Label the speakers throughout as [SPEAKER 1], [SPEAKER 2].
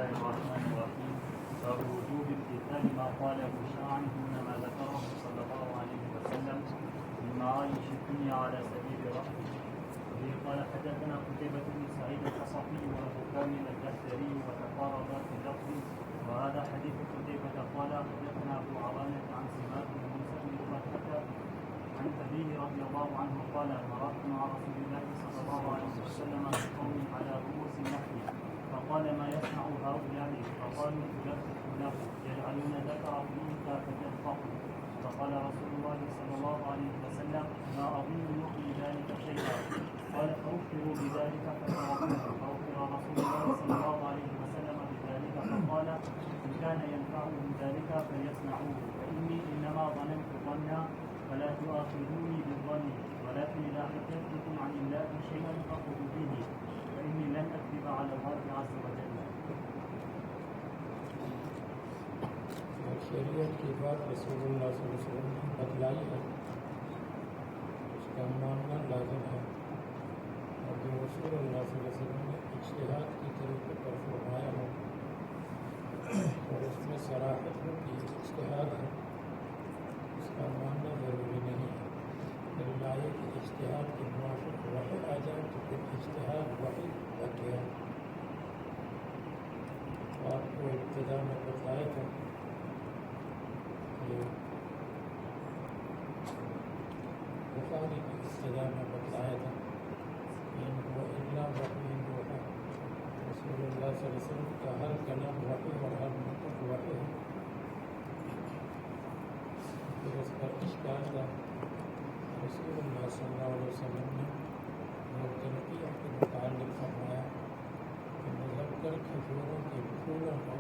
[SPEAKER 1] الله الرحمن الرحيم. باب وجوب امتثال ما قاله شرعا دون ما ذكره صلى الله عليه وسلم من معايش الدنيا على سبيل الرحمة. وبه قال حدثنا قتيبة بن سعيد الحصفي وأبو كامل الجحدري وتقاربا في اللفظ. وهذا حديث قتيبة قال حدثنا أبو عوانة عن سماك بن موسى بن طلحة عن أبيه رضي الله عنه قال مررت مع رسول الله صلى الله عليه وسلم بقوم على رؤوس النخل فقال ما يصنع هؤلاء؟ فقالوا تلفح له يجعلون ذكر في أنثى فتلفح. فقال رسول الله صلى الله عليه وسلم ما أظن يغني ذلك شيئا. قال فأخبروا بذلك فتوقفوا. فأخبر رسول الله صلى الله عليه وسلم بذلك فقال إن كان ينفعهم ذلك فليصنعوه فإني إنما ظننت ظنا فلا تؤاخذوني بالظن ولكن إذا حدثتكم عن الله شيئا فخذوا به فإني لن أكذب على الله عز وجل.
[SPEAKER 2] شریعت کی بات رسول اللہ صلی اللہ علیہ وسلم نے بتلائی ہے، اس کا ماننا لازم ہے، اور جو رسول اللہ صلی اللہ علیہ وسلم نے اجتہاد کی طریقے پر فرمایا ہو اور اس میں صراحت ہو کہ اجتہاد ہے، اس کا ماننا ضروری نہیں ہے۔ اللہ کہ اجتہاد کے موافق وحی آ جائے تو پھر اجتہاد وحی بن گیا۔ آپ کو ابتدا میں بتلایا تھا بخاری کی ابتدا میں بتلایا تھا ان کو اللہ وحی ہے، رسول اللہ صلی اللہ علیہ وسلم کا ہر کلام وحی اور ہر نطق وحی ہے۔ پھر اس پر اشکال تھا، رسول اللہ صلی اللہ علیہ وسلم نے مرتبہ کے متعلق فرمایا کہ مذکر کھجوروں کے پھولوں کو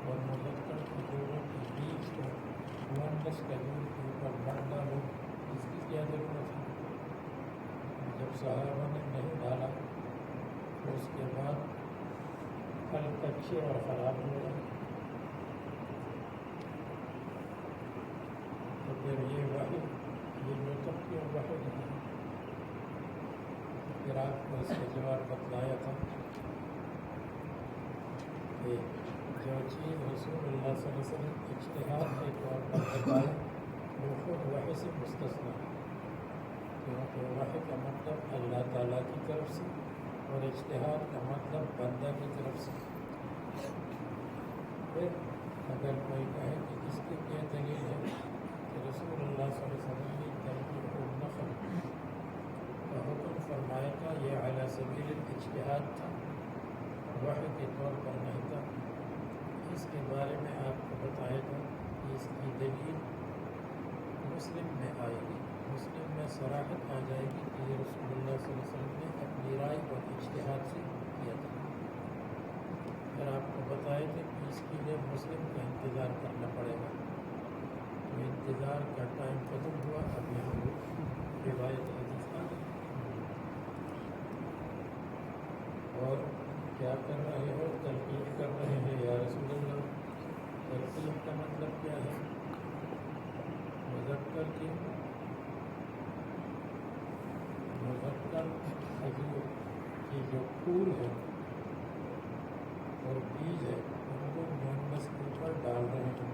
[SPEAKER 2] اور مذکر کھجوروں کے بیج کو مونس کھجور کے اوپر بڑھ ڈالو، اس کی کیا ضرورت ہے؟ جب صحابہ نے نہیں ڈالا تو اس کے بعد پھل کچے اور خراب ہو گئے، تو پھر یہ وحی یہ نطق کیوں وحی نہیں؟ پھر آپ کو اس کا جواب بتلایا تھا کہ جو چیز رسول اللہ صلی اللہ علیہ وسلم اجتہاد کے طور پر بتائے وہ خود وحی سے مستثنی ہے، کیونکہ وحی کا مطلب اللہ تعالیٰ کی طرف سے اور اجتہاد کا مطلب بندہ کی طرف سے۔ پھر اگر کوئی کہے کہ اس کی کیا دلیل ہے کہ رسول اللہ صلی اللہ علیہ وسلم نے تلفیح النخل کا حکم فرمایا تھا، یہ علی سبیل الاجتہاد تھا، وحی کے طور پر نہیں تھا، اس کے بارے میں آپ کو بتایا تھا کہ اس کی دلیل مسلم میں آئے گی، مسلم میں صراحت آ جائے گی کہ یہ رسول اللہ صلی اللہ علیہ وسلم نے اپنی رائے اور اجتہاد سے کیا تھا۔ پھر آپ کو بتایا تھا کہ اس کے لیے مسلم کا انتظار کرنا پڑے گا، تو انتظار کا ٹائم ختم ہوا، اب یہاں روایت حدیث آ گئی۔ اور کیا کر رہے ہو؟ تلقین کر رہے ہیں یا رسول اللہ۔ تلقین کا مطلب کیا ہے؟ مذکر کھجور کی جو پھول ہے اور بیج ہے ان کو مونس کے اوپر ڈال رہے ہیں،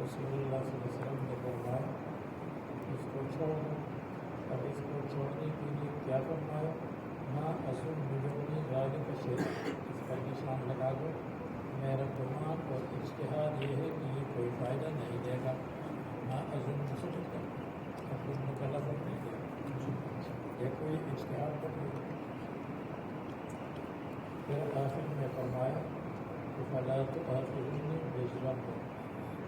[SPEAKER 2] رسول اللہ صلی اللہ علیہ وسلم نے فرمایا اس کو چھوڑ دو۔ اب اس کو چھوڑنے کے لیے کیا فرمایا؟ ماں اصل بزرگی راج کا شعر، اس پر نشان لگا دو، میرا گمان اور اجتہاد یہ ہے کہ یہ کوئی فائدہ نہیں دے گا۔ ماں اصل مسلم کا اپنے مکلف نہیں دے گا، یہ کوئی اجتہاد پر نہیں۔ پھر آخر میں فرمایا کہ فلا تؤاخذونی بالظن،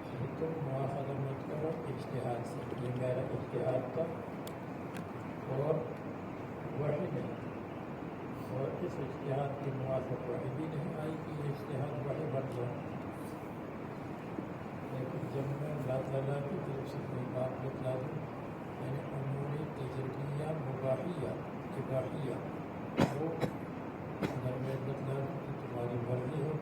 [SPEAKER 2] کہ تم مواخذہ مت کرو اجتہاد سے، یہ میرا اجتہاد تھا اور وحی نہیں، اور اس اجتہاد کے موافق وحی بھی نہیں آئی کہ یہ اجتہاد وحی بن جائے۔ لیکن جب میں اللہ تعالیٰ کی طرف سے کوئی بات بتلا دوں، یعنی امور تجربیہ مباحیہ اباحیہ، وہ اگر میں بتلا دوں تو تمہاری مرضی ہو،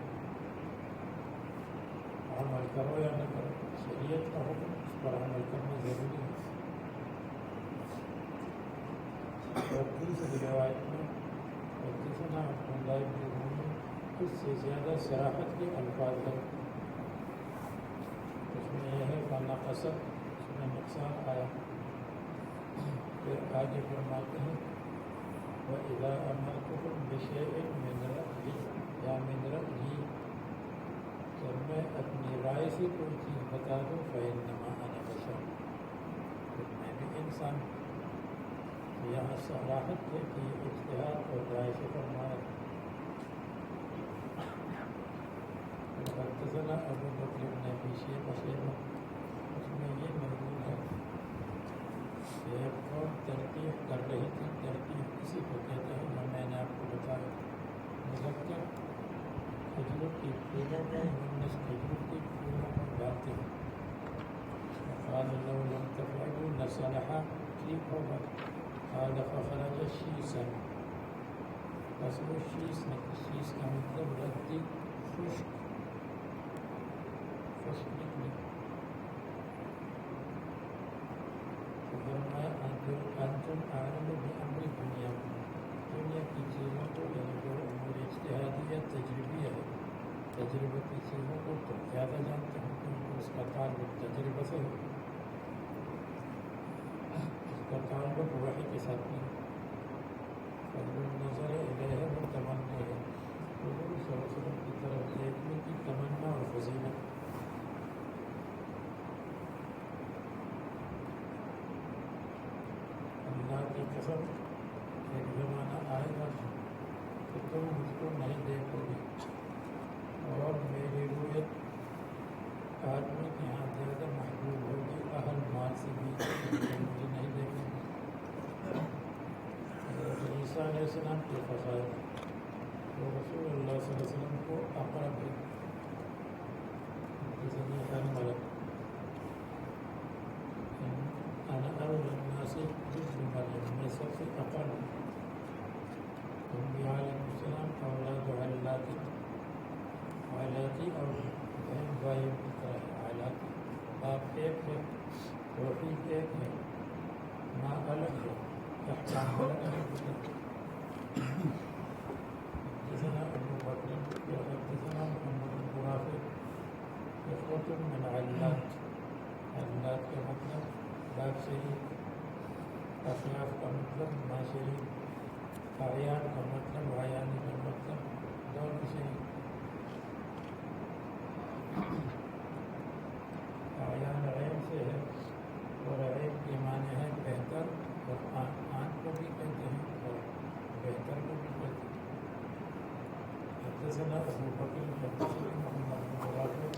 [SPEAKER 2] عمل کرو یا نہ کرو، شریعت کا حکم اس پر عمل کرنا ضروری ہے۔ اور دوسری روایت میں حدثنا عبد الله بن اس سے زیادہ صراحت کے الفاظ ہیں. اس میں یہ ہے فنا قصد، اس میں نقصان آیا. پھر آگے فرماتے ہیں وَإِذَا أَمَرْتُكُمْ بِشَيْءٍ مِّنْ رَأْيٍ یا مِّنْ رَأْيٍ، جب میں اپنی رائے سے کوئی چیز بتا دوں فَإِنَّمَا أَنَا بَشَرٌ، پھر میں بھی انسان. یہاں صراحت ہے کہ اجتہاد اور رائے سے فرمایا. حدثنا ابو بکر بن ابی شیبہ، اس میں یہ موجود ہے کہ ایک قوم ترقیق کر رہی تھی. ترقیق کسی کو کہتے ہیں جو میں نے آپ کو بتایا، مذکر کھجور کی پھولوں کو مونس کھجور کی پھولوں کو ڈالتے ہیں. قال لو لم تفعلوا لصلح، ٹھیک ہوگا. قال فخرج شیسا، بس وہ شیس کا مطلب ردی خشک نکلی. فرمایا انتم اعلم بامر دنیا کی چیزوں کو، یعنی جو امور اجتہادیہ تجربیہ ہے، تجربہ کی چیزوں کو تو زیادہ جانتے ہیں کیونکہ اس کا تعلق تجربہ سے ہے، اس کا تعلق وحی کے ساتھ نہیں. فضل النظر الیہ و تمنا ہے، حضور صلی اللہ علیہ وسلم کی طرف دیکھنے کی تمنا اور فضیلت. اللہ کی قسم ایک زمانہ آئے گا کہ تم مجھ کو نہیں دیکھو گے اور میری رویت آدمی کے یہاں زیادہ محبوب ہوگی اہل مال سے بھی، مجھے نہیں دیکھیں گے. عیسیٰ علیہ السلام کے فضائل، وہ رسول اللہ صلی اللہ علیہ وسلم کو اقرب ہے. جیسے ہر ملک انا اول الناس بابن مریم، میں سب سے اقرب ہوں. انبیاء علیہ السلام اولاد علاتی اور بہن بھائی کی طرح علاتی. باپ ایک ہے، توحید ایک ہے، ماں الگ ہے، احکام الگ الگ ہے. حدثنا ابو بکر حدثنا محمد بن رافع اخوة من علات، علات کا مطلب باپ شریف، اخلاف کا مطلب ماں شریف، اعیان کا مطلب عیانی کا مطلب دونوں شریف. اعیان عین سے ہے اور عین کے معنی ہے بہتر، اور آن کو بھی کہتے ہیں اور بہتر کو بھی کہتے ہیں. حدثنا ابو بکر حدثنا محمد بن رافع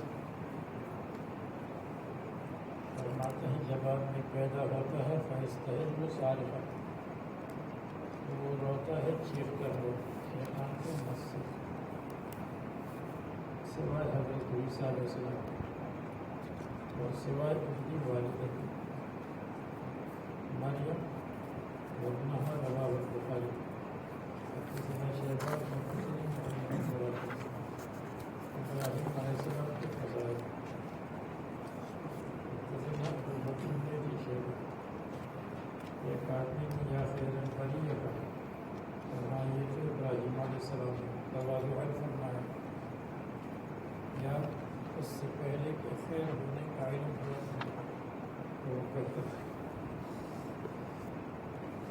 [SPEAKER 2] فرماتے ہیں جب آدمی پیدا ہوتا ہے فیستحل صالحا، وہ روتا ہے چیخ کر، وہ شیطان کو مس سے، سوائے حضرت عیسیٰ علیہ السلام اور سوائے اس کی والدہ مریم وابنہا رواہ البخاری. حدثنا شیبان ابراہیم علیہ السلام کے فضائل. حدثنا ابو بکر بن ابی شیبہ، ایک آدمی نے یا خیر البریہ کہا، فرمایا یہ تو ابراہیم علیہ السلام نے تواضع فرمایا، یا اس سے پہلے کہ خیر ہونے کا علم ہوا تو وہ کہتا تھا.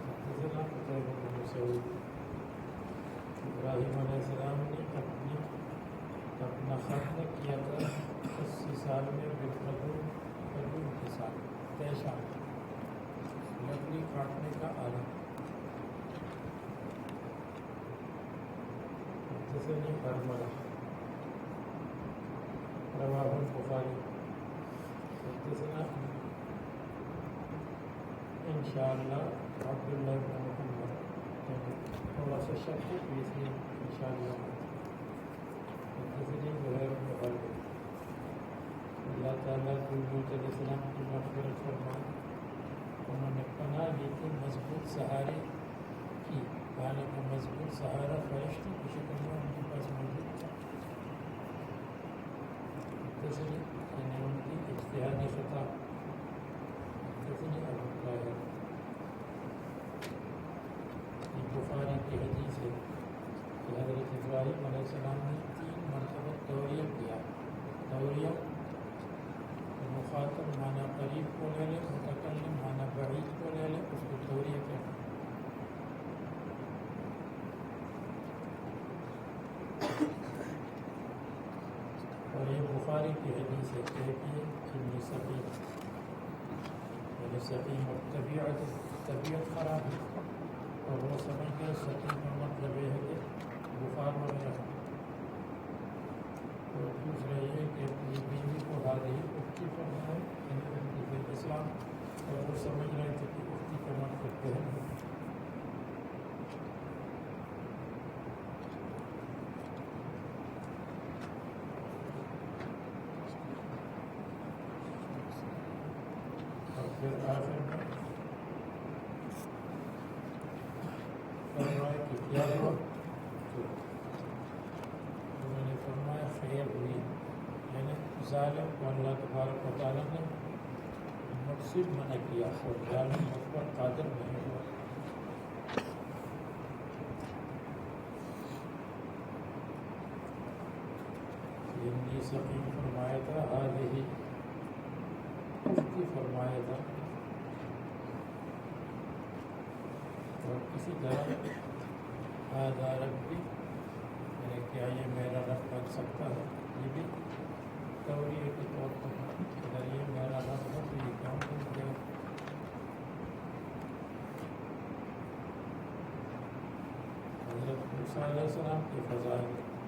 [SPEAKER 2] حدثنا قتیبہ بن مسعود، ابراہیم علیہ السلام نے اپنا ختم کیا تھا 80 سال میں بالقدوم کے ساتھ، تیشان لکڑی کاٹنے کا آلہ. حدثنی ارملہ رواہ البخاری. حدثنا انشاءاللہ عبداللہ بن محمد، تھوڑا سا شک ہے اس لیے انشاءاللہ. حدثنی زہیر بن حرب، اللہ تعالیٰ لوط علیہ السلام کی مغفرت فرمائے. انہوں نے پناہ لی تھی مضبوط سہارے کی، حالانکہ مضبوط سہارا فرشتوں کی شکل میں ان کے پاس موجود تھا. حدثنی یعنی ان کی اجتہادی خطا. حدثنی ابو طاہر، یہ بخاری کی حدیث ہے کہ حضرت ابراہیم علیہ السلام نے توریہ، مخاطب معنی قریب کو لے لے، متکلم معنی بعید کو لے لے، اس کو توریہ کہتے ہیں۔ اور یہ بخاری کی حدیث ہے کہ ابن سقیم، یعنی سقیم اور طبیعت خراب ہے، اور وہ سمجھ گئے سقیم کا مطلب یہ ہے کہ بخار وغیرہ۔ اور دوسرا یہ کہ اپنی بیوی کو حاضری اختی فرمائے اسلام، اور وہ سمجھ رہے تھے کہ اختی کا مطلب بہن ہے۔ اور پھر آخر میں فرمایا کہ کیا ہوا، انہوں نے فرمایا خیر ہوئی، یعنی ظالم کو اللہ تبارک و تعالیٰ نے مقصد منع کیا اور ظالم اس پر قادر نہیں ہوا۔ ابن سقیم فرمایا تھا حاضری اختی فرمایا تھا، اور اسی طرح ہذا ربی، یعنی کیا یہ میرا رب بن سکتا ہے، یہ بھی توریہ کے طور پر اگر یہ میرا رب ہے تو یہ کام بن گیا۔ حضرت موسیٰ علیہ السلام کے فضائل،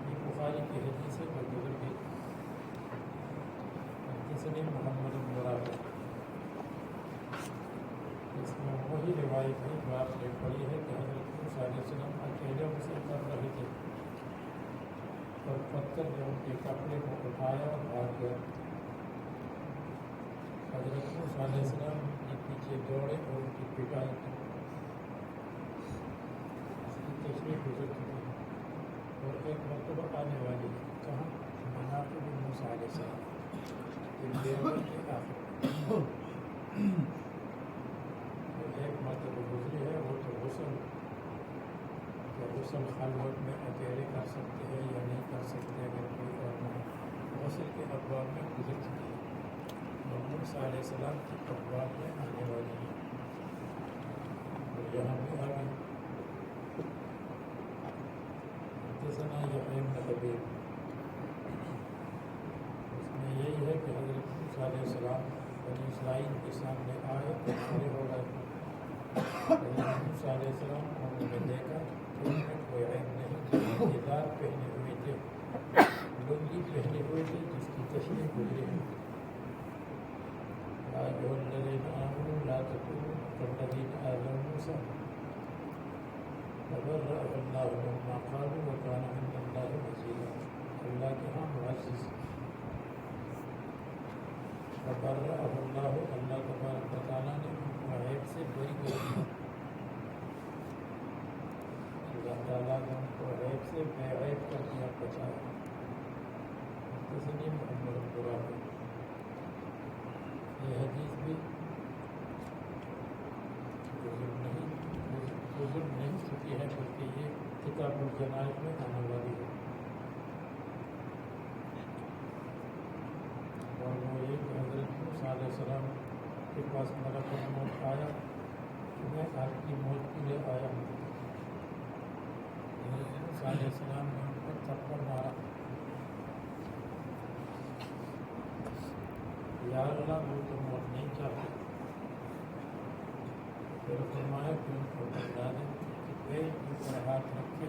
[SPEAKER 2] یہ بخاری کی حدیث ہے جو گزر گئی۔ حدثني محمد بن رافع، اس میں وہی روایت ہے جو آپ نے پڑھی ہے کہ حضرت موسیٰ علیہ السلام اکیلے غسل کر رہے تھے اور پتھر نے ان کے کپڑے کو اٹھایا اور بھاگ گیا۔ حضرت موسیٰ علیہ السلام کے پیچھے دوڑے اور ان کی پٹائی کی، اس کی تشریح گزر چکی ہے۔ اور ایک مرتبہ آنے والی ہے، کہاں؟ مناقب موسیٰ علیہ السلام کے دیوبند کے آخر میں۔ ایک مرتبہ گزری ہے، وہ تو غسل خلوت میں اکیلے کر سکتے ہیں یا نہیں کر سکتے اگر کوئی اور نہ ہو، غسل کے ابواب میں گزر چکی ہے، اور موسیٰ علیہ السلام کے ابواب میں آنے والی ہے، اور یہاں بھی آ گئی۔ حدثنا یحییٰ بن حبیب، اس میں یہی ہے کہ حضرت موسیٰ علیہ السلام بنی اسرائیل کے سامنے آئے تو کھڑے ہو گئے۔ حضرت موسیٰ علیہ السلام کو انہوں نے دیکھا کہ ان میں کوئی عیب نہیں، ادار پہنے ہوئے تھے، لنگی پہنے ہوئے تھے جس کی تشریح گزری ہے۔ یا ایھا الذین آمنوا لا تکونوا کالذین آذوا موسیٰ فبرأہ اللہ مما قالوا وکان عند اللہ وجیہا، اللہ کے ہاں معزز۔ فبرأہ اللہ، اللہ تبارک و تعالیٰ نے ان کو عیب سے بری کر دیا، اللہ تعالیٰ نے ان کو عیب سے بے عیب کر دیا، بچایا۔ حدثني محمد بن رافع، یہ حدیث بھی گزر نہیں چکی ہے بلکہ یہ کتاب الجنائز میں آنے والی ہے، اور وہ یہ کہ حضرت موسیٰ علیہ السلام کے پاس ملک الموت آیا کہ میں آپ کی موت کے لیے آیا ہوں۔ حضرت موسیٰ علیہ السلام نے ان پر تھپڑ مارا، یا اللہ وہ تو موت نہیں چاہتے، پھر فرمایا کہ ان کو بتا دیں کہ پیٹ کے اوپر ہاتھ رکھے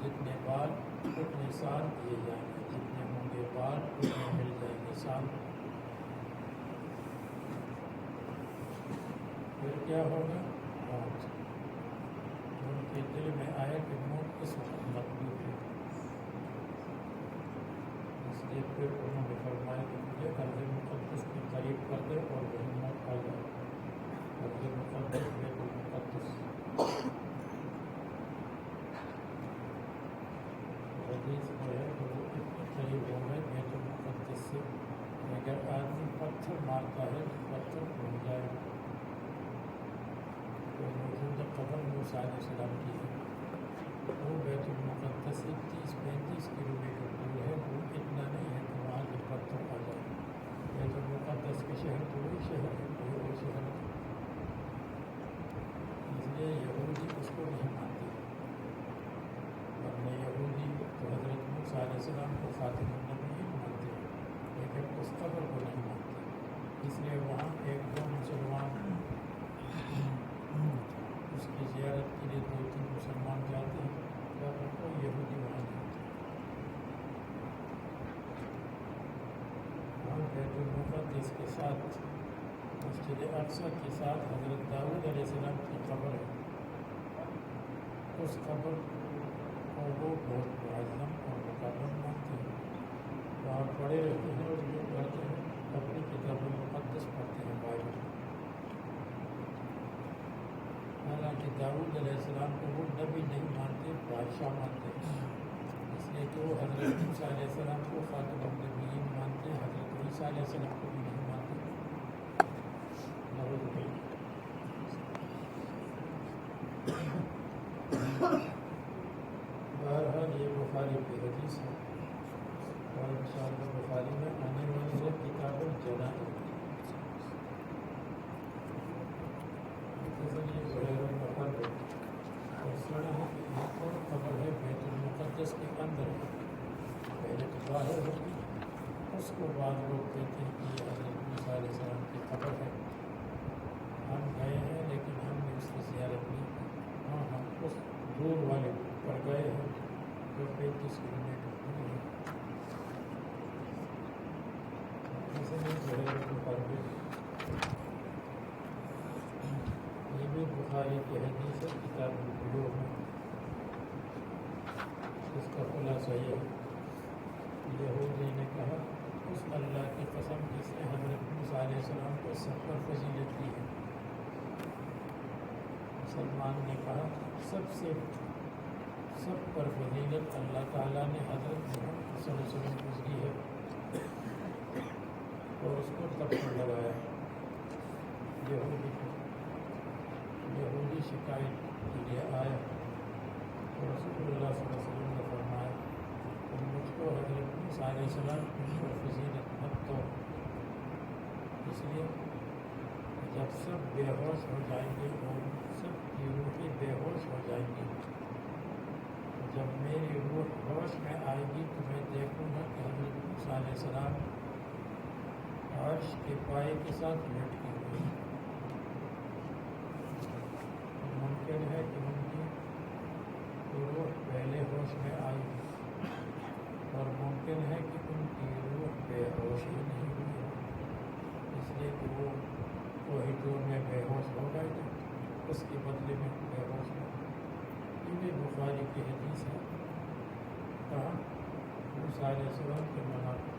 [SPEAKER 2] جتنے بال اتنے سال دیے جائیں گے، جتنے ہوں گے بال اتنے مل جائیں گے سال۔ پھر کیا ہوگا؟ موت۔ ان کے دل میں آیا کہ موت کس وقت مطلوب ہے، اس لیے پھر انہوں نے فرمایا کہ مجھے ارض مقدس کے قریب کر دے اور وہیں موت آ جائے۔ ارض مقدس بیت المقدس، حدیث میں ہے کہ وہ اتنے قریب ہو گئے بیت المقدس سے، اگر آدمی پتھر مارتا ہے تو پتھر ٹوٹ جائے گا۔ تو موجودہ قبر موسیٰ علیہ السلام کی ہے، وہ بیت المقدس سے 30-35 کلومیٹر دور ہے، وہ اتنا نہیں ہے موسیٰ علیہ السلام کو خاتم النبیین مانتے ہیں، لیکن اس قبر کو نہیں مانتے۔ اس لیے وہاں ایک دو مسلمان اس کی زیارت کے لیے 2-3 مسلمان جاتے ہیں، باقی کوئی یہودی وہاں نہیں۔ وہاں بیت المقدس کے ساتھ مسجد اقصی کے ساتھ حضرت داؤد علیہ السلام کی قبر ہے۔ اس قبر کو وہ بہت معظم اور مکرم مانتے ہیں، وہاں پڑے رہتے ہیں اور یہ پڑھتے ہیں، اپنی کتاب المقدس پڑھتے ہیں بائبل۔ حالانکہ داؤد علیہ السلام کو وہ نبی نہیں مانتے، بادشاہ مانتے ہیں، اس لیے کہ وہ حضرت موسیٰ علیہ السلام کو خاتم النبیین مانتے ہیں، حضرت عیسیٰ علیہ السلام کو بھی نہیں مانتے۔ بہرحال یہ بخاری کی حدیث ہے، اور انشاءاللہ بخاری میں آنے والی ہے کتاب الجنائز۔ اور سنا ہے کہ ایک اور قبر ہے بیت المقدس کے اندر ہے، پہلے تو باہر ہوتی، اس کو بعض لوگ کہتے ہیں کہ یہ حضرت موسیٰ علیہ السلام کی قبر ہے۔ ہم گئے ہیں لیکن ہم نے اس کی زیارت نہیں کی۔ ہاں ہم اس دور والے پر گئے ہیں جو 35 کلومیٹر دور ہے۔ اس میں یہ بھی بخاری کی حدیث ہے، کتاب البلوغ میں۔ اس کا خلاصہ یہ ہے، یہودی نے کہا اس اللہ کی قسم جس نے حضرت موسیٰ علیہ السلام کو سب پر فضیلت دی ہے۔ مسلمان نے کہا سب پر فضیلت اللہ تعالیٰ نے حضرت محمد صلی اللہ علیہ وسلم کو دی ہے اور اس کو تب پر لگایا۔ یہودی شکایت کے لیے آیا تو رسول اللہ صلی اللہ علیہ وسلم نے فرمایا کہ مجھ کو حضرت موسیٰ علیہ السلام پر فضیلت مت دو، اس لیے جب سب بے ہوش ہو جائیں گے اور سب کی روحیں بے ہوش ہو جائیں گی، جب میری روح ہوش میں آئے گی تو میں دیکھوں گا کہ حضرت موسیٰ علیہ السلام عرش کے پائے کے ساتھ لٹکے ہوئے ہیں۔ ممکن ہے کہ ان کی روح پہلے ہوش میں آئی اور ممکن ہے کہ ان کی روح بے ہوش ہی نہیں ہوئی، اس لیے کہ وہ وہی دور میں بے ہوش ہو گئے تھے، اس کے بدلے میں بے ہوش ہو گئے۔ یہ بھی بخاری کی حدیث ہے۔ کہا موسیٰ علیہ السلام کے مناقب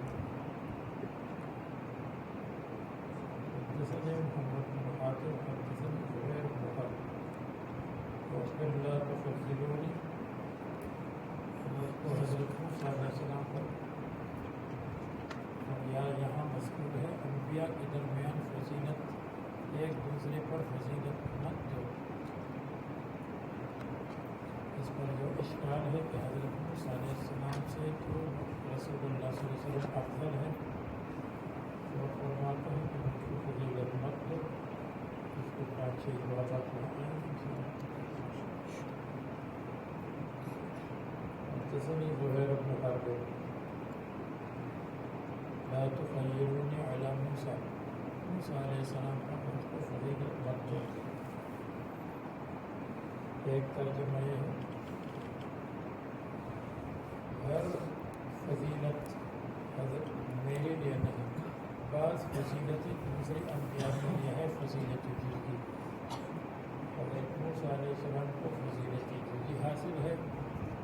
[SPEAKER 2] حدثنا محمد بن عاطف حدثنا زبیر بن حرب واغفر لا تفضلوني، تو حضرت موسیٰ علیہ السلام پر یہاں مذکور ہے انبیاء کے درمیان فضیلت، ایک دوسرے پر فضیلت مت دو۔ اس پر جو اشکال ہے کہ حضرت موسیٰ علیہ السلام سے تو رسول اللہ صلی اللہ علیہ وسلم افضل ہے، وہ فرماتے ہیں کہ مجھ کو فضیلت مت دو، اس کو 5-6 جوابات میں آئیں گے۔ حدثني زهير بن حرب لا تخيروني على موسیٰ علیہ السلام کا مجھ کو فضیلت مت دو۔ ایک ترجمہ یہ ہے، ہر فضیلت حضرت میرے لیے نہیں، بعض فضیلتیں دوسرے انبیاء کے لیے ہے فضیلت جزوی۔ حضرت موسیٰ علیہ السلام کو فضیلت جزوی حاصل ہے،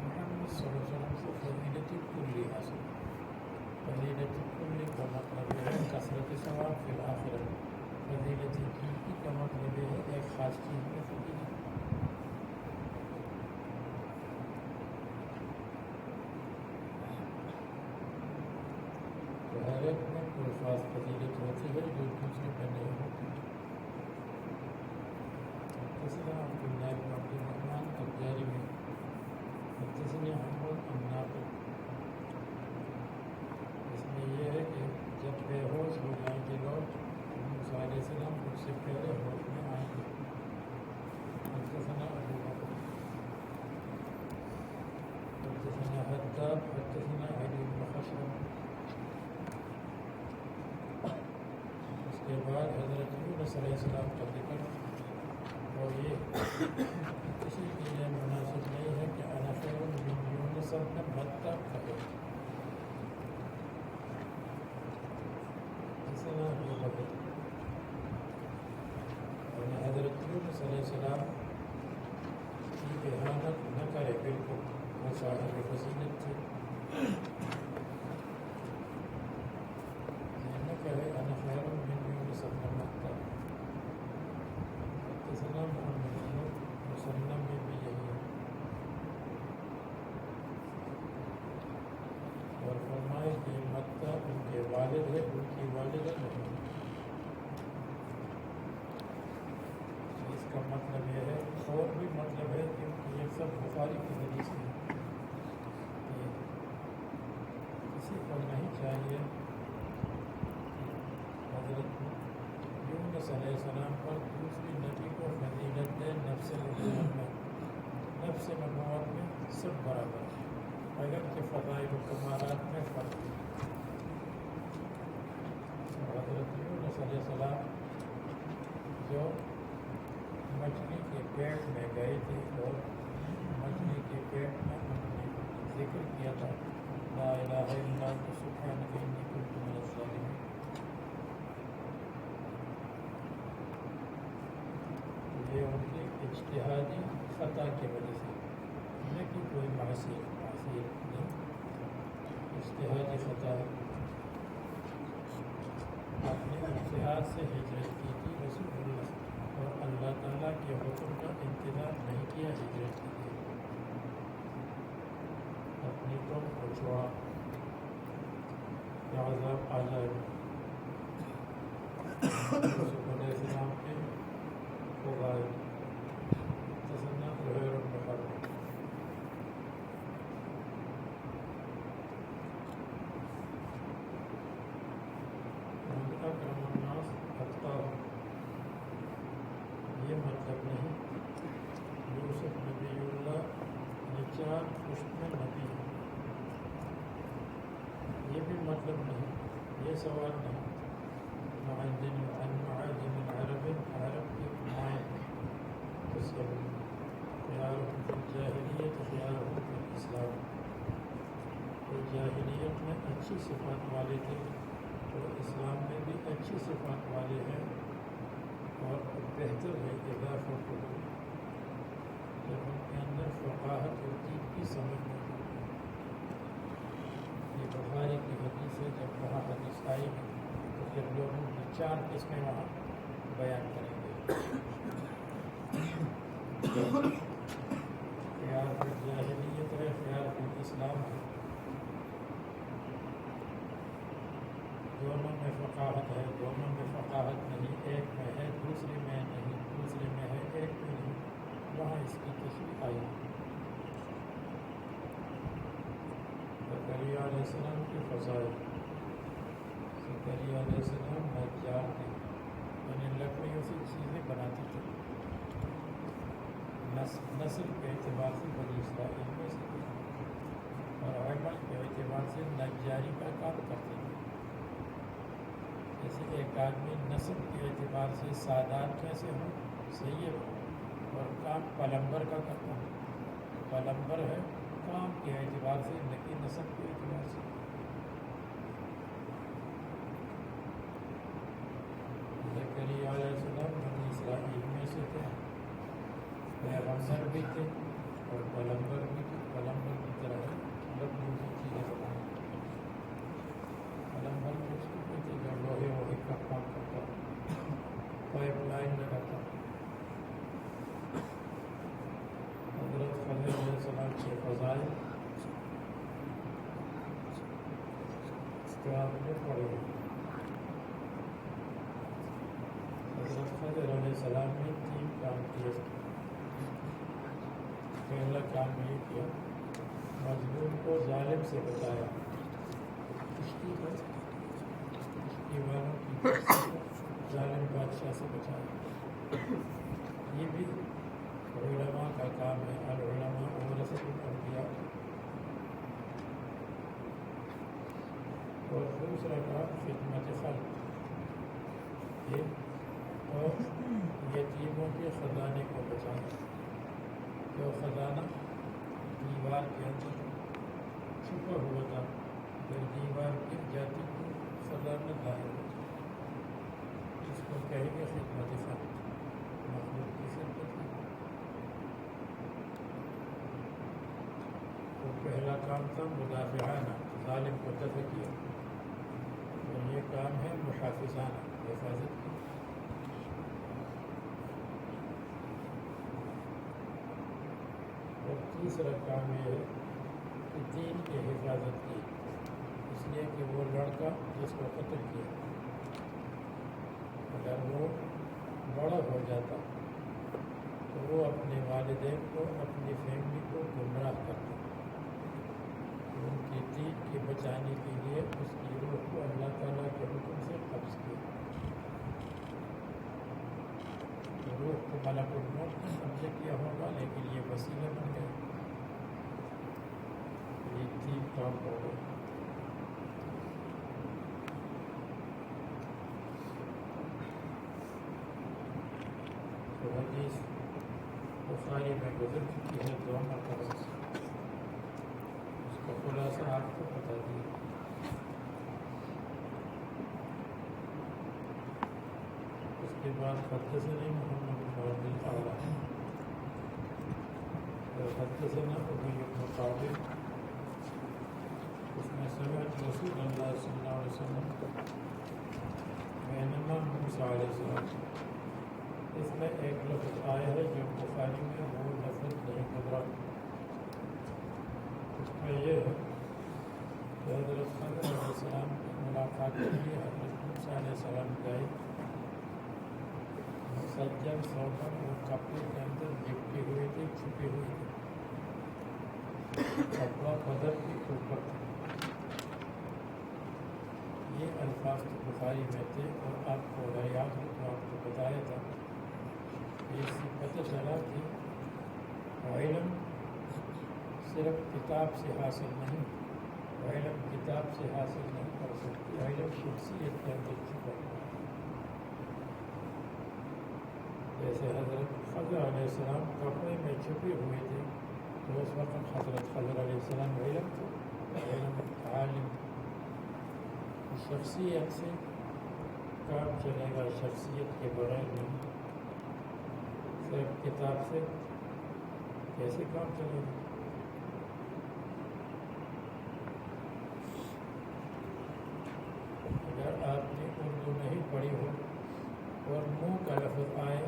[SPEAKER 2] محمد صلی اللہ علیہ وسلم سے فضیلت کلی حاصل ہے۔ فضیلت کلی کا مطلب یہ ہے کثرت ثواب فی الآخرۃ، فضیلت جزوی کا مطلب یہ ہے ایک خاص چیز میں فضیلت۔ ہر ایک میں کوئی خاص فضیلت ہوتی ہے جو دوسرے میں نہیں ہوتی۔ حدثنا عبداللہ بن عبد الرحمن الجارمی حدثنا عمرو بن نافع، اس میں یہ ہے کہ جب بے ہوش ہو جائیں گے لوگ، موسیٰ علیہ السلام اس سے پہلے ہوش میں آئیں گے۔ حدثنا ابو بکر حدثنا حداد حدثنا یونس علیہ السلام کا ذکر، اور یہ کسی کے لیے مناسب نہیں ہے کہ انا خیر من یونس ابن متى کہے، اس طرح یہ لفظ اور حضرت یونس علیہ السلام کی اہانت نہ کرے، بالکل وہ صاحب فضیلت تھے، نہ کہے انا خیر من یونس ابن متى، حدثنا محمد بن مسلم میں بھی یہی ہے، اور فرمائے کہ متى ان کے والد ہے، ان کی والدہ نہیں، اس کا مطلب یہ ہے، اور بھی مطلب ہے کہ یہ سب بخاری کی حدیث ہے، کسی کو نہیں چاہیے حضرت یونس علیہ السلام پر دوسری نبی کو فضیلت دے، نفس نبوت میں سب برابر، اگر کہ فضائل و کمالات میں فرق ہے۔ حضرت یونس علیہ السلام جو مچھلی کے پیٹ میں گئے تھے، اور مچھلی کے پیٹ میں انہوں نے ذکر کیا تھا لا الہ الا انت سبحانک انی کنت من الظالمین، یہ ان کی اجتہادی خطا کی وجہ سے، نہ کہ کوئی معصیت نہیں، اجتہادی خطا، اپنے اجتہاد سے ہجرت کی تھی رسول اللہ، اور اللہ تعالیٰ کے حکم کا انتظار نہیں کیا، ہجرت کی تھی، اپنی قوم کو چھوڑا کہ عذاب آ جائے، یوسف علیہ السلام کے کو گائے، تسنا زہیر بن حرب، اکرم الناس اتقاہم، یہ مطلب نہیں یوسف نبی اللہ نچار خوشبن نبی ہے، یہ بھی مطلب نہیں، یہ سوال نہیں، معاذن العرب، عرب کے مائن خیارہم فی الجاہلیت خیارہم فی الاسلام، وہ جاہلیت میں اچھی صفات والے تھے، اور اسلام میں بھی اچھی صفات والے ہیں، اور بہتر ہے اضافہ کو جب ان کے اندر فقاہت ہوتی کی سمجھ میں، یہ بخاری کی حدیث ہے، جب وہاں حدیث آئی ہے تو پھر لوگوں کی 4 قسمیں وہاں بیان کریں گے، خیار فی الجاہلیت ہے، خیار فی الاسلام ہے، دونوں میں فقاہت ہے، دونوں میں فقاہت نہیں، ایک میں ہے دوسرے میں نہیں، دوسرے میں ہے ایک میں نہیں، وہاں اس کی تشریح آئی۔ زکریا علیہ السلام کی فضائل، زکریا علیہ السلام نجار تھے، یعنی لکڑیوں سے چیزیں بناتے تھے، نسل کے اعتبار سے بنی اسرائیل میں سے تھے، اور عمل کے اعتبار سے نجاری کا کام کرتے تھے، جیسے ایک آدمی نسب کے اعتبار سے سادات میں سے ہو، سید ہو، اور کام پلمبر کا کرتا ہو، پلمبر ہے کام کے اعتبار سے، لیکن نسب کے اعتبار سے۔ زکریا علیہ السلام بنی اسرائیل میں سے تھے، پیغمبر بھی تھے اور پلمبر بھی تھے، پلمبر کی طرح لکڑیوں کی چیزیں بنانا، پلمبر بھی اس کو کہتے جو لوہے کا کام کرتا، پائپ لائن لگاتا۔ حضرت خضر علیہ السلام کے فضائل اس کے آپ نے پڑھے، حضرت خضر علیہ السلام نے 3 کام کیے، پہلا کام یہ کیا، مظلوم کو ظالم سے بچایا، کشتی والوں کی ظالم بادشاہ سے بچایا، یہ بھی علماء کا کام ہے، العلماء ورثۃ الانبیاء۔ اور دوسرا کام خدمت خلق، یہ اور یتیموں کے خزانے کو بچانا. جو خزانہ دیوار کے اندر چھپا ہوا تھا، جب دیوار گر جاتی تو خزانہ ظاہر ہوتا. اس کو کہیں گے خدمت خلق، مخلوق کی خدمت. تو پہلا کام تھا مدافعانہ، ظالم کو دفع کیا، اور یہ کام ہے محافظانہ، حفاظت کی. اور تیسرا کام یہ ہے کہ دین کی حفاظت کی، اس لیے کہ وہ لڑکا جس کو قتل کیا اگر وہ بڑا ہو جاتا تو وہ اپنے والدین کو، اپنی فیملی کو گمراہ کرتا. ان کی دین کے بچانے کے لیے اس کی روح کو اللہ تعالیٰ کے حکم سے قبض کیا. روح کو ملک الموت نے قبضہ کیا ہوگا، لیکن یہ وسیلہ بن گیا. یہ تین کام ہو گئے. تو حدیث بخاری میں گزر چکی ہے 2 مرتبہ. اس کا خلاصہ آپ کو بتا دیا. اس کے بعد حدثنا محمد بن عبد الأعلى حدثنا أبي بن طالب اس میں سمعت رسول اللہ صلی اللہ علیہ وسلم بینما موسیٰ علیہ السلام. اس میں ایک لفظ آیا ہے جو بخاری میں وہ لفظ نہیں گزرا. اس میں یہ ہے کہ حضرت خضر علیہ السلام کی ملاقات کے لیے حضرت موسیٰ علیہ السلام گئے. مسجل سوکر وہ کپڑے کے اندر لپٹی ہوئی تھی، چھپی ہوئی تھی. کپڑا بدر کے اوپر تھا. یہ الفاظ تو بخاری میں تھے، اور آپ کو اگر یاد ہو تو آپ کو بتایا تھا. اس سے پتہ چلا کہ علم صرف کتاب سے حاصل نہیں، علم کتاب سے حاصل نہیں کر سکتی. علم شخصیت کے اندر چھپا ہوا ہے. جیسے حضرت خضر علیہ السلام کپڑے میں چھپے ہوئے تھے تو اس وقت حضرت خضر علیہ السلام علم تھے، علم عالم. شخصیت سے کام چلے گا، شخصیت کے بغیر نہیں. صرف کتاب سے کیسے کام چلے گا؟ اگر آپ نے اردو نہیں پڑھی ہو اور منہ کا لفظ آئے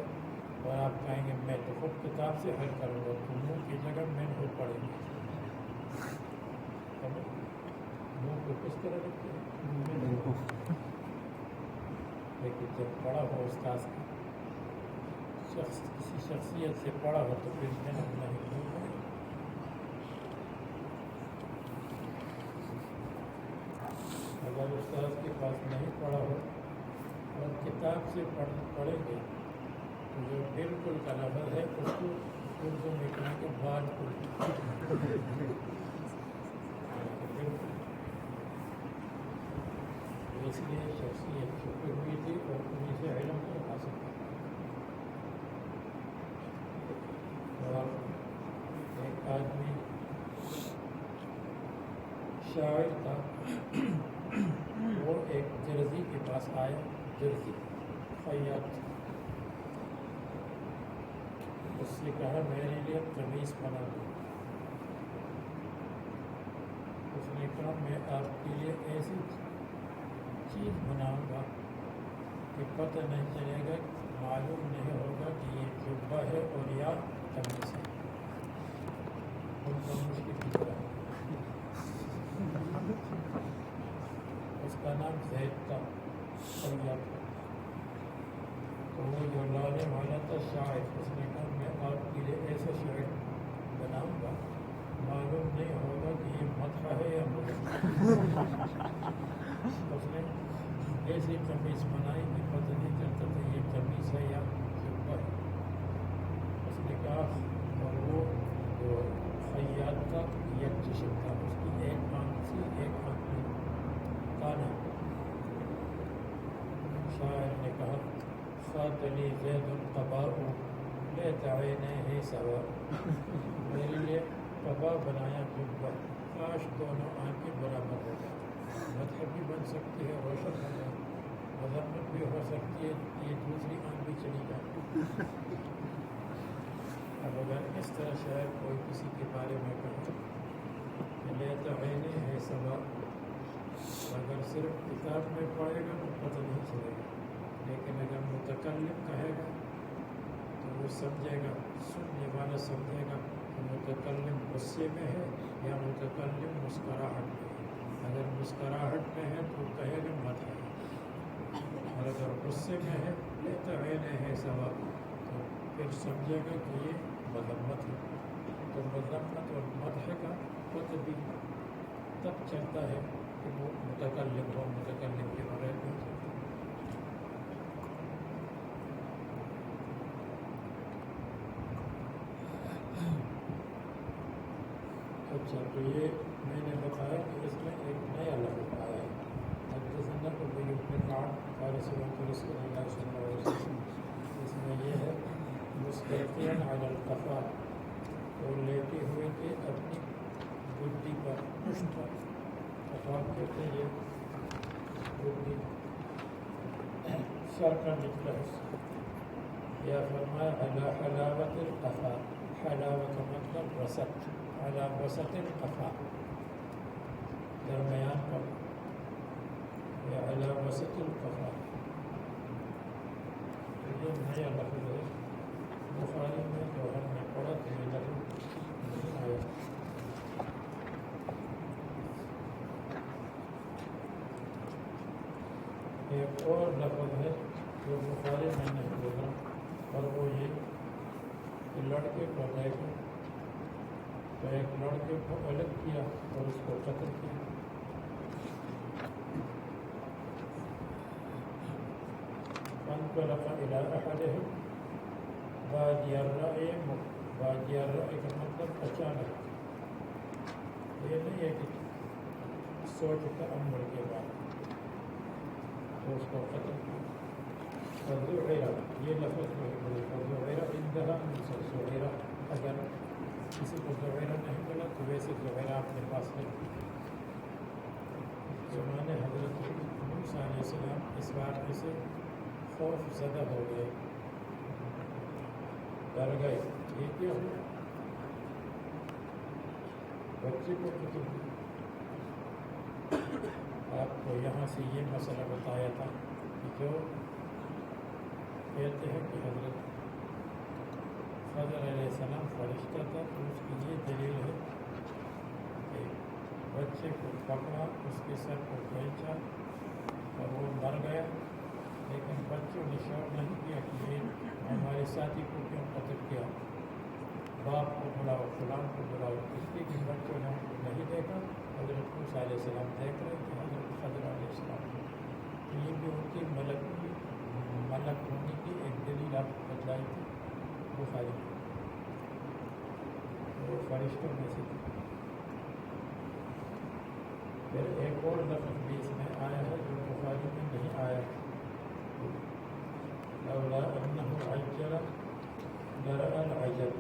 [SPEAKER 2] اور آپ کہیں گے میں تو خود کتاب سے حل کروں گا، تو منہ کی جگہ میں خود پڑھیں گے. منہ کو کس طرح رکھتے ہیں؟ لیکن جب پڑھا ہو استاذ کا کسی شخصیت سے پڑھا ہو تو پھر محنت نہیں ہوگی. اگر استاذ کے پاس نہیں پڑھا ہو اور کتاب سے پڑھیں گے تو جو بالکل کا لفظ ہے اس کو اردو میں کہیں گے بالکل. اس لیے شخصیت چھپی ہوئی تھی اور انہیں سے علم کو حاصل کیا. اور ایک آدمی شاعر تھا، وہ ایک درزی کے پاس آیا. درزی خیاط، اس سے کہا میرے لیے قمیص بنا دو. اس نے کہا میں آپ کے لیے ایسی چیز بناؤں گا کہ پتہ نہیں چلے گا، معلوم نہیں ہوگا کہ یہ جبہ ہے اور یا قمیص ہے. ان کا مشکل کی طرح اس کا نام زید تھا، خیاط تھا. تو وہ جو لانے والا تھا شاعر، اس نے کہا میں آپ کے لیے ایسا شاعر بناؤں گا معلوم نہیں ہوگا کہ یہ مدح ہے یا مدح. اس نے ایسی قمیص بنائی کہ پتہ نہیں چلتا تھا یہ قمیص ہے یا جبہ ہے. اس نے کہا، اور وہ جو خیاط تھا یک چشم تھا، اس کی ایک آنکھ سے ایک آنکھ میں تانا. شاعر نے کہا لي زيد قباء ليت عينيه سواء. میرے لیے قبا بنایا جبہ، کاش دونوں آنکھیں برابر ہو جائیں. مطلب بھی بن سکتی ہے، روشن ہو جائے، مذمت بھی ہو سکتی ہے، یہ دوسری آنکھ بھی چلی جائے. اب اگر اس طرح شاید کوئی کسی کے بارے میں کہے کہ لیت عینیہ سواء، اگر صرف کتاب میں پڑھے گا تو پتہ نہیں چلے گا، لیکن اگر متکلم کہے گا تو وہ سمجھے گا، سننے والا سمجھے گا کہ متکلم غصے میں ہے یا متکلم مسکراہٹ میں ہے. اگر مسکراہٹ میں ہے تو کہے گا مت ہے، اور اگر غصے میں ہے لیت عینیہ سواء تو پھر سمجھے گا کہ یہ مذمت ہے. تو مذمت اور مدح کا خود بھی تب چلتا ہے کہ وہ متکلم ہو، متکلم کے بغیر نہیں چلتا. اچھا، تو یہ میں نے بتایا کہ اس میں ایک نیا لفظ آیا ہے. حدثنا ابی بن کعب قال سمعت رسول اللہ صلی اللہ علیہ وسلم. اس میں یہ ہے مستلقیاً علی القفا، وہ لیٹے ہوئے تھے اپنی گدی پر، پشت پر. قفا کہتے ہیں یہ گدی، سر کا نچلا حصہ. یا فرمایا علی حلاوت القفا، حلاوت کا مطلب وسط، علی وسط القفا، درمیان پر، یا علی وسط القفا. یہ نیا لفظ ہے، بخاری میں جو ہم نے پڑھا تو یہ لفظ نہیں آیا. ایک اور لفظ ہے جو بخاری میں نہیں گزرا، اور وہ یہ کہ لڑکے کو دیکھا تو ایک لڑکے کو الگ کیا اور اس کو قتل کیا. فانطلق إلى أحدهم بادي الرأي، بادي الرأي کا مطلب اچانک، یہ نہیں ہے کہ سوچ تأمل کے بعد، تو اس کو قتل کیا. فزعر، یہ لفظ ہے فزعر عندها من زعر، اگر کسی کو زعر نہیں ملا تو ویسے زعر اپنے پاس ہے. زمانے حضرت موسیٰ علیہ السلام اس واقعے سے خوف زدہ ہو گئے، ڈر گئے. یہ کیا ہوا؟ بچے کو قتل کیا. آپ کو یہاں سے یہ مسئلہ بتایا تھا کہ جو کہتے ہیں کہ حضرت خضر علیہ السلام فرشتہ تھا، تو اس کی یہ دلیل ہے کہ بچے کو پکڑا، اس کے سر کو کھینچا اور وہ مر گیا، لیکن بچوں نے شور نہیں کیا کہ یہ ہمارے ساتھی کو کیوں قتل کیا، باپ کو بلاؤ، فلان کو بلاؤ. اس لیے کہ بچوں نے ہم کو نہیں دیکھا، حضرت موسیٰ علیہ السلام دیکھ رہے تھے حضرت خضر علیہ السلام. تو یہ بھی ان کی ملک ہونے کی ایک دلیل آپ کو بتلائی تھی بخاری، وہ فرشتوں میں سے. پھر ایک اور لفظ بھی اس میں آیا ہے جو بخاری میں نہیں آیا، لولا انه عجل لرأى العجب،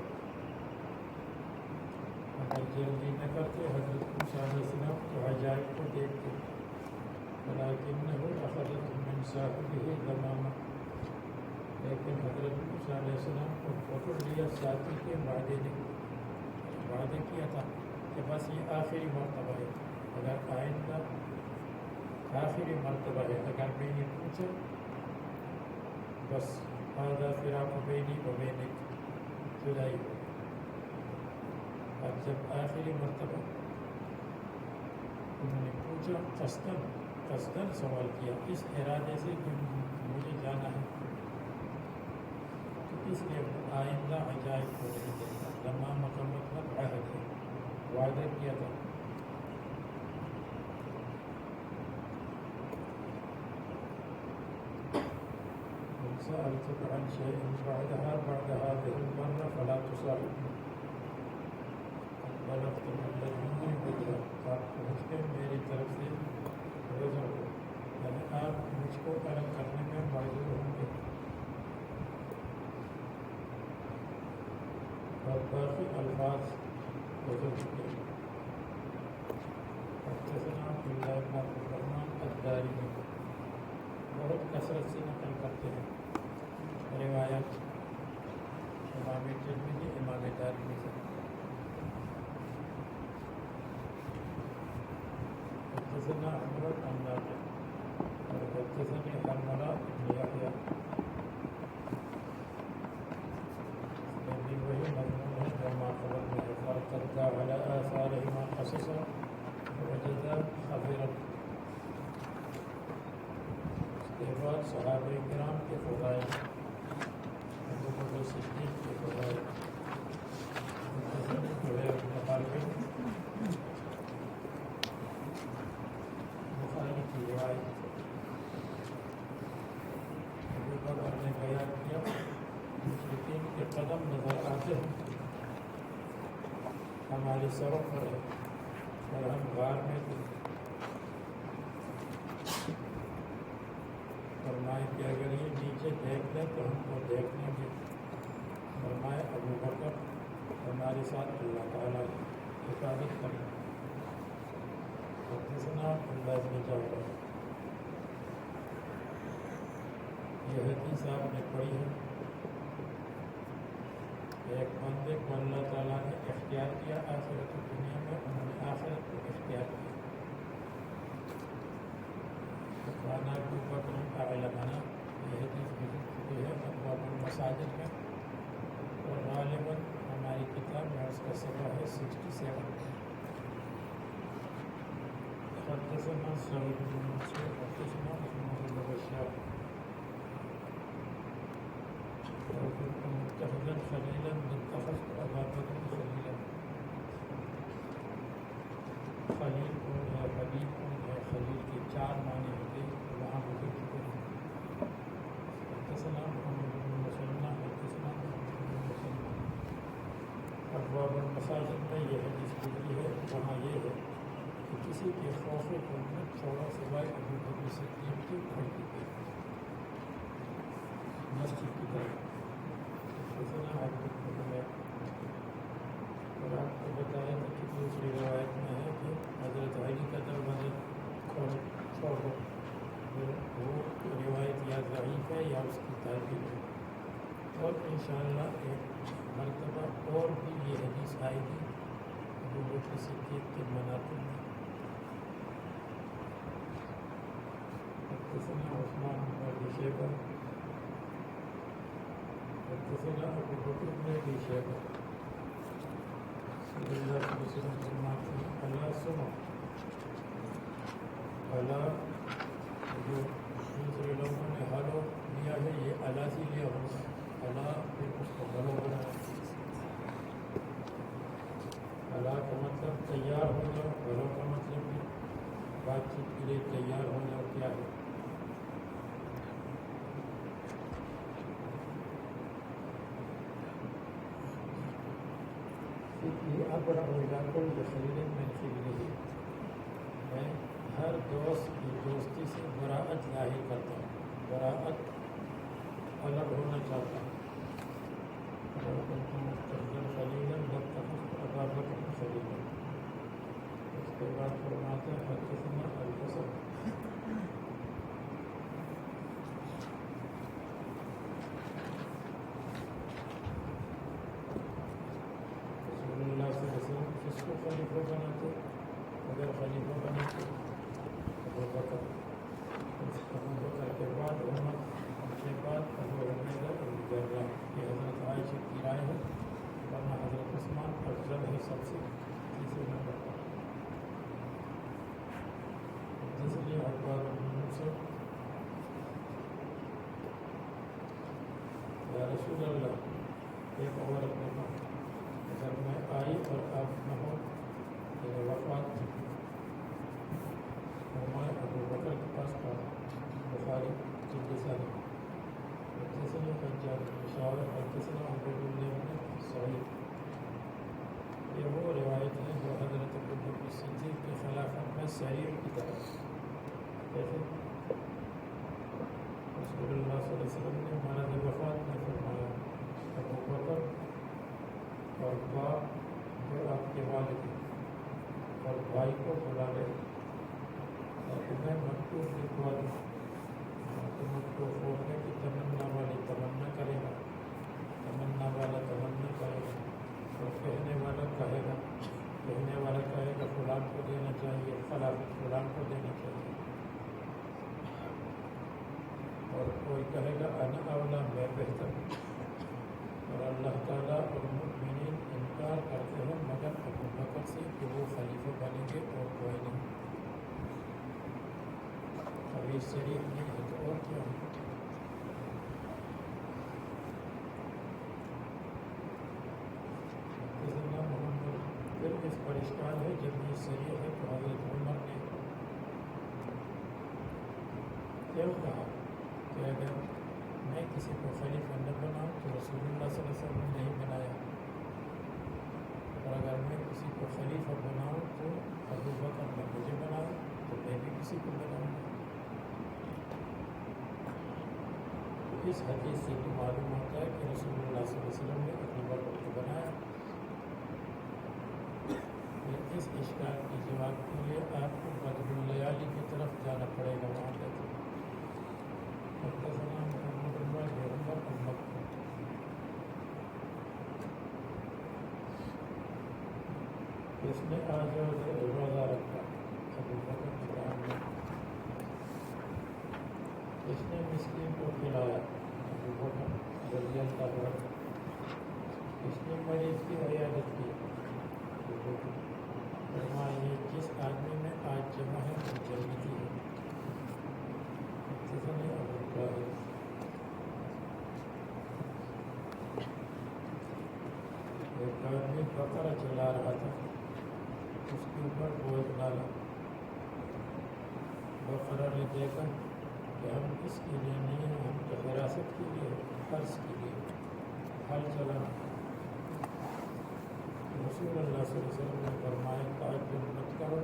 [SPEAKER 2] اگر جلدی نہ کرتے حضرت موسیٰ علیہ السلام تو عجائب کو دیکھتے. ولكنه أخذته من صاحبه الغمامة، لیکن حضرت موسیٰ علیہ السلام کو پکڑ لیا ساتھی کے وعدے نے. وعدے کیا تھا کہ بس یہ آخری مرتبہ ہے، اگر آئندہ آخری مرتبہ ہے، اگر میں نے پوچھا بس هذا فراق بینی و بینک، جدائی ہو. اب جب آخری مرتبہ انہوں نے پوچھا، قصداً سوال کیا، اس ارادے سے کہ مجھے جانا ہے، تو اس لیے آئندہ عجائب کو نہیں دیکھا. غمامہ کا مطلب عہد ہے، وعدہ کیا تھا. سألتك عن شيء بعد هذه المرة فلا تصاحبني، بلغت من لدني بدرا، آپ پہنچ کے میری طرف سے عذر ہو، یعنی آپ مجھ کو الگ کرنے میں معذور ہوں گے. اور باقی الفاظ گزر چکے ہیں. حدثنا عبداللہ بن عبد الرحمن الدارمی بہت کثرت سے نقل کرتے ہیں روایت امام ترمذی امام دارمی سے. حدثنا عمرو بن نافع اور حدثني حرملة بن يحيى. وہی مضمون ہے جو ما قبل میں ہے. فارتد على آثارهما قصصا وجد خبرا. اس کے بعد صحابہ کرام کے فضائل، ابو بکر صدیق کے فضائل، زہیر بن حرب بخاری کی روایت. ابو بکر نے بیان کیا مشرکین کے قدم نظر آتے ہیں ہماری سروں پر ہے اور ہم غار میں تھے. فرمائے کہ اگر یہ نیچے دیکھ لیں تو ہم کو دیکھ لیں گے. فرمائے ابو بکر ہمارے ساتھ اللہ تعالیٰ حفاظت کریں. حدثنا عبداللہ بن جعفر. یہ حدیث آپ نے پڑھی ہے. ایک بندے کو اللہ تعالیٰ نے اختیار کیا آخرت دنیا میں، انہوں نے آخرت کو اختیار کیا. کھانا ابو بکر اعلمنا، یہ حدیث گزر چکی ہے ابواب المساجد میں، اور غالباً ہماری کتاب میں اس کا صفحہ ہے 67. حدثنا سعید بن منصور حدثنا محمد بن بشار وكنت متخذا خليلا اتخذت ابا بكر خليلا. خلیل کو یا حبیب کو یا خلیل کے چار معنی ہوتے وہاں گزر چکے ہیں. حدثنا محمد بن مسلمہ حدثنا محمد بن مسلمہ. ابواب المساجد میں یہ حدیث گزری ہے. وہاں یہ ہے کہ کسی کے خوف کو نہ چھوڑا سوائے ابو بکر صدیق کی کھڑکی پہ مسجد کی طرف. اور آپ کو بتایا تھا کہ دوسری روایت میں ہے کہ حضرت علی کا دروازہ چھوڑ دو. وہ روایت یا ضعیف ہے یا اس کی تعبیر ہے. اور انشاءاللہ ایک مرتبہ اور بھی یہ حدیث آئے گی ابو بکر صدیق کے مناقب میں. حدثنا عثمان بن ابی شیبہ حدثنا ابو بکر بن ابی شیبہ. صلی اللہ علیہ وسلم فرماتے ہیں اللہ سنو، اللہ جو دوسرے لوگوں نے ہلو لیا ہے یہ اللہ سے لیا ہوگا. اللہ پھر اس کو ہلو بنایا. اللہ کا مطلب تیار ہو جاؤ، ہلو کا مطلب بھی بات چیت کے لیے تیار ہو جاؤ. کیا ہے یہ ابرا علاقوں کے خلیل میں خلیل. میں ہر دوست کی دوستی سے براعت ظاہر کرتا ہوں، براعت الگ ہونا چاہتا ہوں. خلیل ابا بکر خلیل. اس کے بعد فرماتے ہیں حدثنا الحسن. اس کو خلیفہ بناتے، اگر خلیفہ بناتے ابو بکر، ابو بکر کے بعد عمر، ان کے بعد ابو عبیدہ ابو جرہ. یہ حضرت عائشہ کی رائے ہے، ورنہ حضرت عثمان افضل ہے سب سے، تیسرے نمبر پر. حدثني عباد بن موسى. یا رسول اللہ، ایک عورت نے کہا اگر میں آئی اور آپ نہ ہو میرے وفات تھی. اور میں ابو بکر کے پاس تھا. بخاری جلد حدثنا حجاج بن شاعر حدثنا عبد الله بن سعید. یہ وہ روایت ہے جو حضرت ابو بکر صدیق کے خلافت میں سعید کی طرف کہتے رسول اللہ صلی اللہ علیہ وسلم نے مرض وفات میں فرمایا ابو بکر اور باپ جو آپ کے والد ہیں اور بھائی کو بلا لے تاکہ میں مکتوب لکھوا دوں. تو مکتوب کھولنے کی تمنا والی تمنا کرے گا, تمنا والا تمنا کرے گا, اور کہنے والا کہے گا فلان کو دینا چاہیے, فلان کو دینا چاہیے. اور کوئی کہے گا انا اولا, میں بہتر. اور اللہ تعالیٰ اور مؤمنین انکار کرتے ہیں مگر ابو بکر سے کہ وہ خلیفہ بنیں گے اور کوئی نہیں. حدیث شریف نہیں ہے تو اور کیا ہے. پھر اس پر اشکال ہے جب یہ صحیح ہے تو حضرت عمر نے کیا کہا کہ اگر میں کسی کو خلیفہ نہ بناؤں تو رسول اللہ صلی اللہ علیہ وسلم نے نہیں بنایا, اور اگر میں کسی کو خلیفہ بناؤں تو ابو بکر نے مجھے بنایا تو میں بھی کسی کو بناؤں گا. اس حدیث سے تو معلوم ہوتا ہے کہ رسول اللہ صلی اللہ علیہ وسلم نے ابو بکر کو بنایا. اس اشکال کے جواب کے لیے آپ کو بدر اللیالی کی طرف جانا پڑے گا. وہاں پہ اس نے آج روزہ رکھا ابو بکر کے سامنے, اس نے مسکین کو کھلایا ابو بکر رضی اللہ عنہ, اس نے مریض کی عیادت کی ابو بکر. فرمائیے جس آدمی میں آج جمع ہے وہ جنتی ہے. ایک آدمی بکرا چلا رہا تھا, اس کے اوپر بوجھ ڈالا. بکرا نے دیکھا کہ ہم اس کے لیے نہیں ہیں, ہم تو حراست کے لیے, حرث کے لیے, ہل چلانا. رسول اللہ صلی اللہ علیہ وسلم نے فرمایا تعجب مت کرو,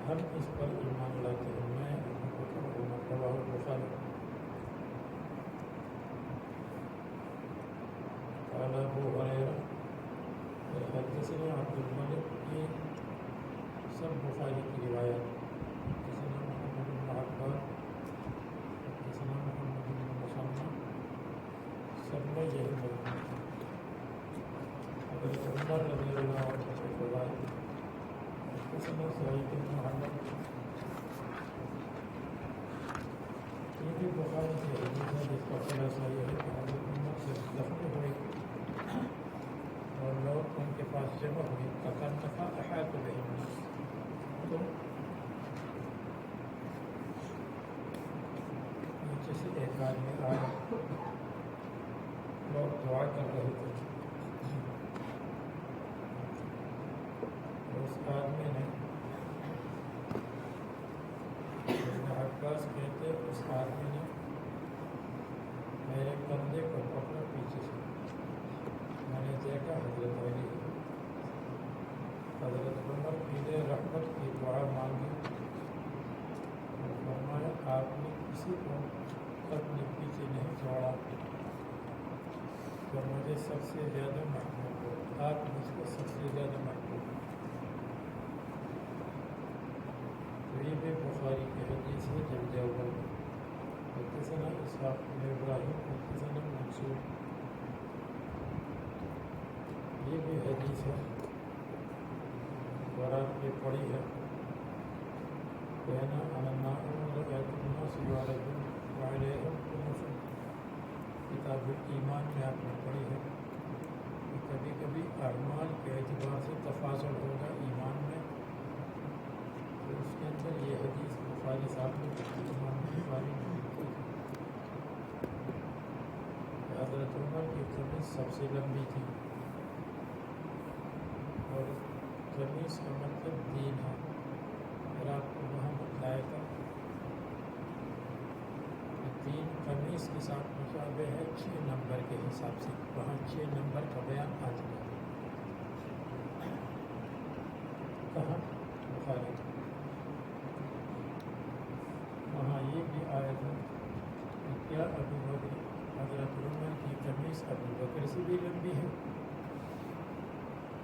[SPEAKER 2] ہم اس پر ایمان لاتے ہیں. میں ابو بکر عمر رواه البخاری. قال ابو هريرة حدثنا عبد الملك, یہ سب بخاری کی روایت. حدثنا محمد بن عباد, حدثنا محمد بن مسلم, سب میں یہی مضمون ہے. حضرت عمر رضی اللہ عنہ سے روایت. حدثنا سعید بن محمد, یہ بھی بخاری کی حدیث ہے جس کا خلاصہ یہ ہے کہ حضرت عمر سے زخمی ہوئی اور لوگ ان کے پاس جمع ہوئے. فَكَنَّفَ أَحَاطَ بِهِمْ النَّاسُ, تو نیچے سے ایک آدمی آیا, لوگ دعا کر رہے تھے. اس آدمی نے, ابن عباس کہتے اس آدمی نے میرے کندھے کو پکڑا پیچھے سے. میں نے دیکھا حضرت علی. حضرت عمر کی رحمت کی دعا مانگی اور فرمایا آپ نے کسی کو اپنے پیچھے نہیں چھوڑا تو مجھے سب سے زیادہ محبوب ہو, آپ مجھ کو سب سے زیادہ محبوب ہو. تو یہ بھی بخاری کی حدیث ہے. جب جاؤ حدثنا اسحاق بن ابراہیم, حدثنا منصور, یہ بھی حدیث ہے اور آپ نے پڑھی ہے. کہنا کتاب ایمان میں آپ نے پڑھی ہے کہ کبھی کبھی اعمال کے اعتبار سے تفاضل ہوگا ایمان میں, تو اس کے اندر یہ حدیث بخاری صاحب نے امام بخاری نے لکھی ہے. حضرت عمر کی قمیص سب سے لمبی تھی, اور قمیص کا مطلب دین ہے. اور آپ کو وہاں بتلایا تھا کہ دین قمیص کے ساتھ مشابہ ہے 6 نمبر کے حساب سے. وہاں 6 نمبر کا بیان آ چکا ہے. کہاں بخاری, وہاں یہ بھی آیا تھا کہ کیا ابو بکر, حضرت عمر کی قمیص ابو بکر سے بھی لمبی ہے.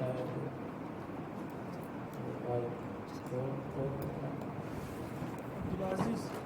[SPEAKER 2] شاید عبدالعزیز